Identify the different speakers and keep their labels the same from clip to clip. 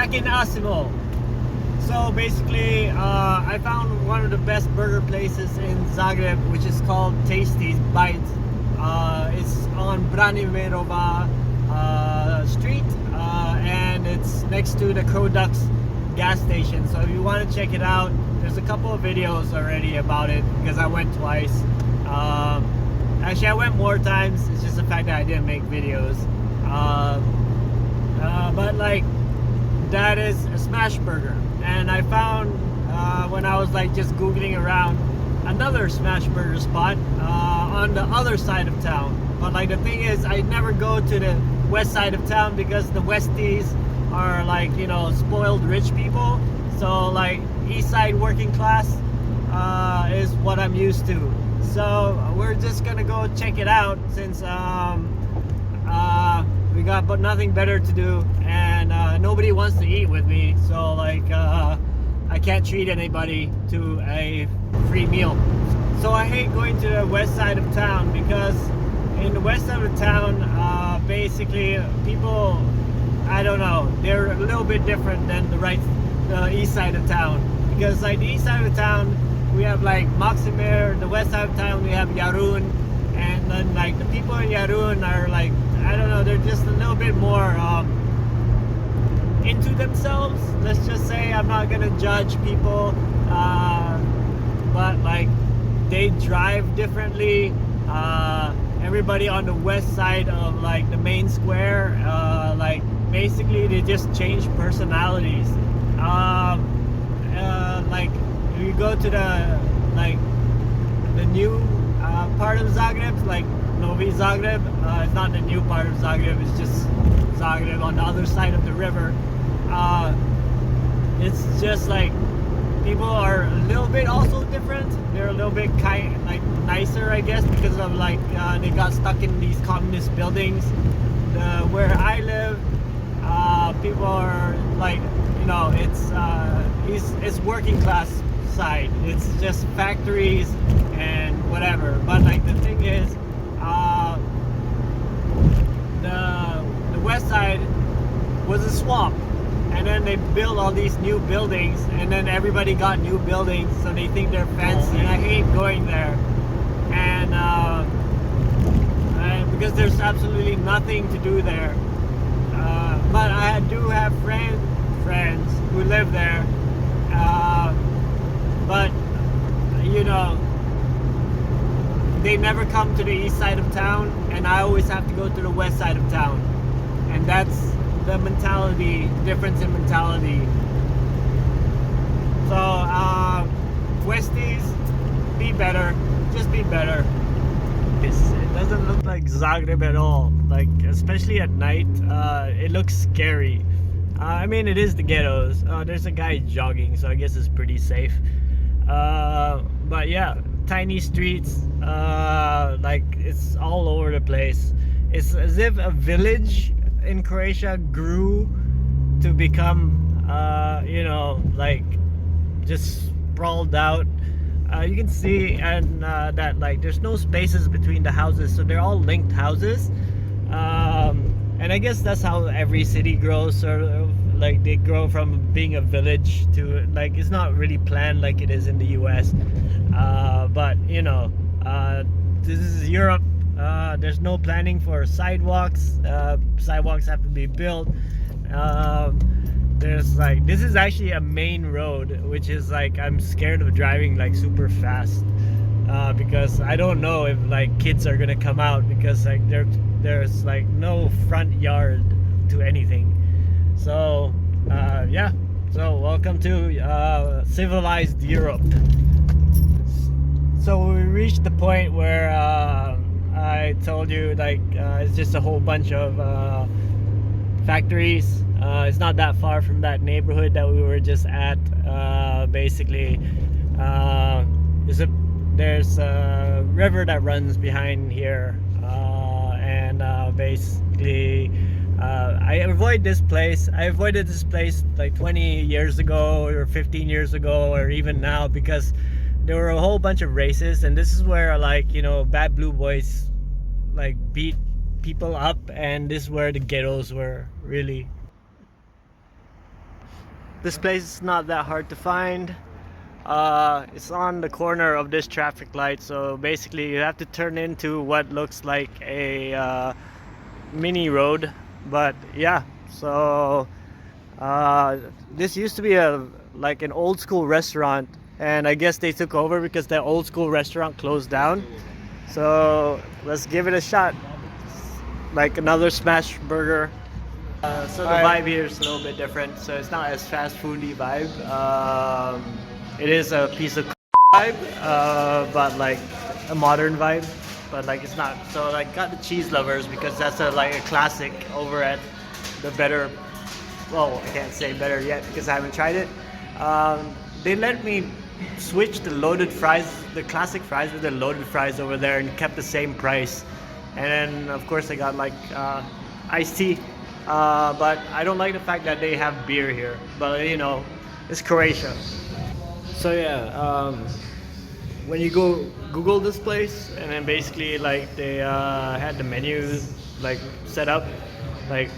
Speaker 1: back in Asimo. So basically, I found one of the best burger places in Zagreb, which is called Tasty Bites. It's on Branimirova street, and it's next to the Croducks gas station. So if you want to check it out, there's a couple of videos already about it because I went twice. Actually, I went more times. It's just the fact that I didn't make videos. But like, that is a smash burger, and I found when I was like just googling around another smash burger spot on the other side of town. But like the thing is, I never go to the west side of town because the Westies are like, you know, spoiled rich people. So like east side working class is what I'm used to. So we're just gonna go check it out since we got but nothing better to do, and nobody wants to eat with me. So like I can't treat anybody to a free meal. So I hate going to the west side of town because in the west side of town, basically people, I don't know, they're a little bit different than the east side of town. Because like the east side of town, we have like Maximir. The west side of town, we have Yarun, and then like the people in Yarun are like, I don't know, they're just a little bit more into themselves. Let's just say, I'm not gonna judge people, but like they drive differently. Everybody on the west side of like the main square, like basically they just change personalities. Like if you go to the new part of Zagreb, like Novi Zagreb, it's not the new part of Zagreb, it's just Zagreb on the other side of the river. It's just like people are a little bit also different. They're a little bit like nicer, I guess, because of like they got stuck in these communist buildings. Where I live, people are like, you know, it's working class side. It's just factories and whatever. But like the thing is, the west side was a swamp, and then they built all these new buildings, and then everybody got new buildings, so they think they're fancy. And I hate going there, and because there's absolutely nothing to do there. But I do have friends who live there, but you know, they never come to the east side of town, and I always have to go to the west side of town, and that's the difference in mentality. So Westies, be better, just be better. It doesn't look like Zagreb at all, like especially at night. It looks scary. I mean, it is the ghettos. There's a guy jogging, so I guess it's pretty safe. But yeah, tiny streets, like it's all over the place. It's as if a village in Croatia grew to become, you know, like just sprawled out. You can see and that like there's no spaces between the houses, so they're all linked houses. And I guess that's how every city grows, sort of like they grow from being a village to like, it's not really planned like it is in the US. But you know, this is Europe. There's no planning for sidewalks. Sidewalks have to be built. There's like, this is actually a main road, which is like, I'm scared of driving like super fast, because I don't know if like kids are gonna come out, because like there's like no front yard to anything. So yeah, so welcome to civilized Europe. So we reached the point where I told you like it's just a whole bunch of factories. It's not that far from that neighborhood that we were just at. Basically, there's a river that runs behind here, and basically I avoided this place like 20 years ago or 15 years ago or even now, because there were a whole bunch of races, and this is where like, you know, bad blue boys like beat people up, and this is where the ghettos were really. This place is not that hard to find. It's on the corner of this traffic light, so basically you have to turn into what looks like a mini road. But yeah, so this used to be like an old school restaurant, and I guess they took over because that old school restaurant closed down. So let's give it a shot. Like another smash burger. So the vibe here is a little bit different. So it's not as fast foody vibe. It is a piece of vibe, but like a modern vibe. But like it's not. So like got the cheese lovers because that's like a classic over at the better. Well, I can't say better yet because I haven't tried it. They let me switch the loaded fries, the classic fries with the loaded fries over there, and kept the same price. And then of course I got like iced tea. But I don't like the fact that they have beer here. But you know, it's Croatia. So yeah, when you go Google this place, and then basically like they had the menu like set up, like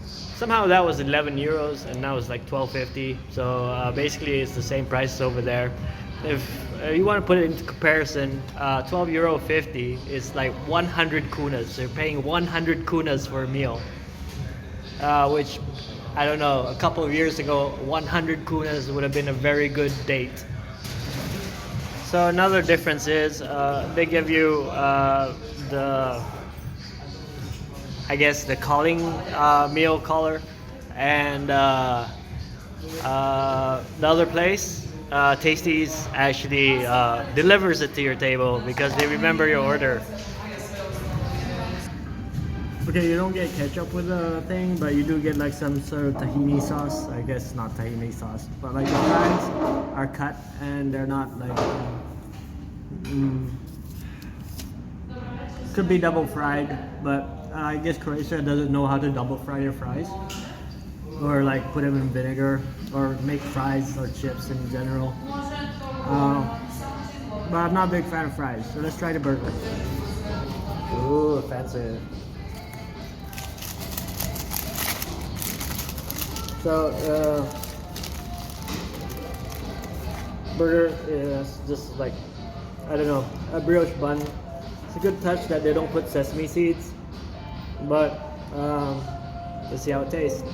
Speaker 1: somehow that was 11 euros and now it's like 12.50. So basically it's the same price over there. If you want to put it into comparison, 12 euro 50 is like 100 kunas. They're paying 100 kunas for a meal, which I don't know, a couple of years ago 100 kunas would have been a very good date. So another difference is they give you I guess the calling meal caller, and the other place, Tasties, actually delivers it to your table because they remember your order. Okay, you don't get ketchup with the thing, but you do get like some sort of tahini sauce. I guess not tahini sauce, but like the fries are cut and they're not like could be double fried, but I guess Croatia doesn't know how to double fry your fries, or like put them in vinegar, or make fries or chips in general. But I'm not a big fan of fries, so let's try the burger. Ooh, fancy. So burger is just like, I don't know, a brioche bun. It's a good touch that they don't put sesame seeds, but let's see how it tastes.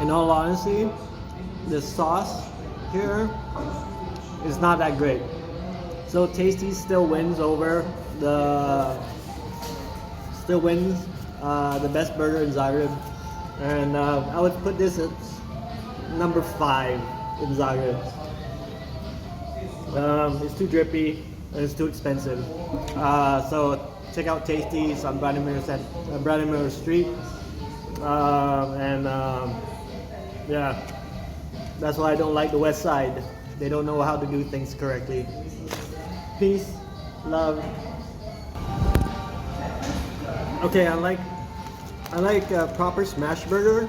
Speaker 1: In all honesty, the sauce here is not that great. So Tasty still wins over the best burger in Zagreb, and I would put this at number 5 in Zagreb. It's too drippy and it's too expensive. So check out Tasties on Branimir Street, yeah, that's why I don't like the West Side. They don't know how to do things correctly. Peace, love. Okay, I like a proper smash burger.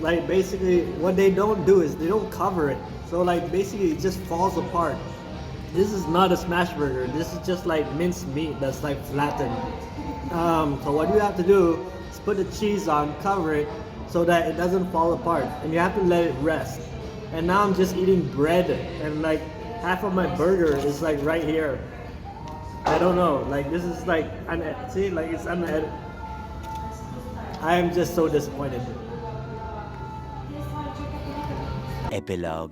Speaker 1: Like basically what they don't do is they don't cover it. So like basically it just falls apart. This is not a smash burger. This is just like minced meat that's like flattened. So what you have to do is put the cheese on, cover it so that it doesn't fall apart, and you have to let it rest. And now I'm just eating bread, and like half of my burger is like right here. I don't know, like this is like, see, like it's unedited. I am just so disappointed.
Speaker 2: Epilogue.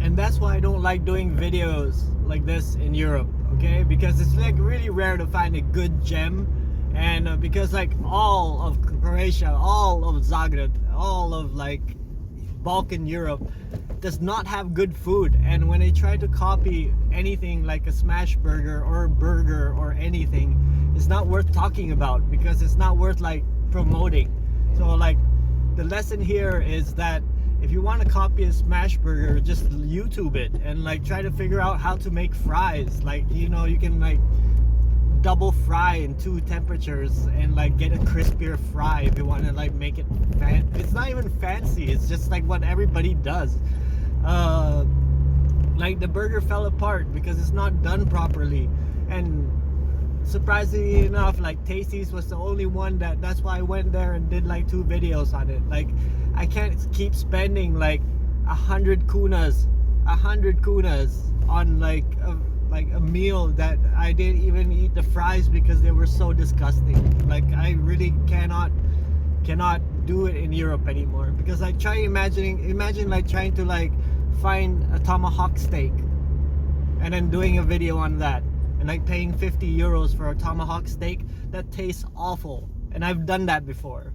Speaker 1: And that's why I don't like doing videos like this in Europe, okay? Because it's like really rare to find a good gem, and because like all of Croatia, all of Zagreb, all of like Balkan Europe does not have good food. And when they try to copy anything like a smash burger or anything, it's not worth talking about because it's not worth like promoting. So like the lesson here is that if you want to copy a smash burger, just YouTube it and like try to figure out how to make fries. Like, you know, you can like double fry in 2 temperatures and like get a crispier fry if you want to like make it it's not even fancy, it's just like what everybody does. Like the burger fell apart because it's not done properly. And surprisingly enough, like Tasty's was the only one that's why I went there and did like 2 videos on it. Like I can't keep spending like 100 kunas on like a meal that I didn't even eat the fries because they were so disgusting. Like I really cannot do it in Europe anymore, because I try imagine like trying to like find a tomahawk steak and then doing a video on that and like paying 50 euros for a tomahawk steak. That tastes awful, and I've done that before.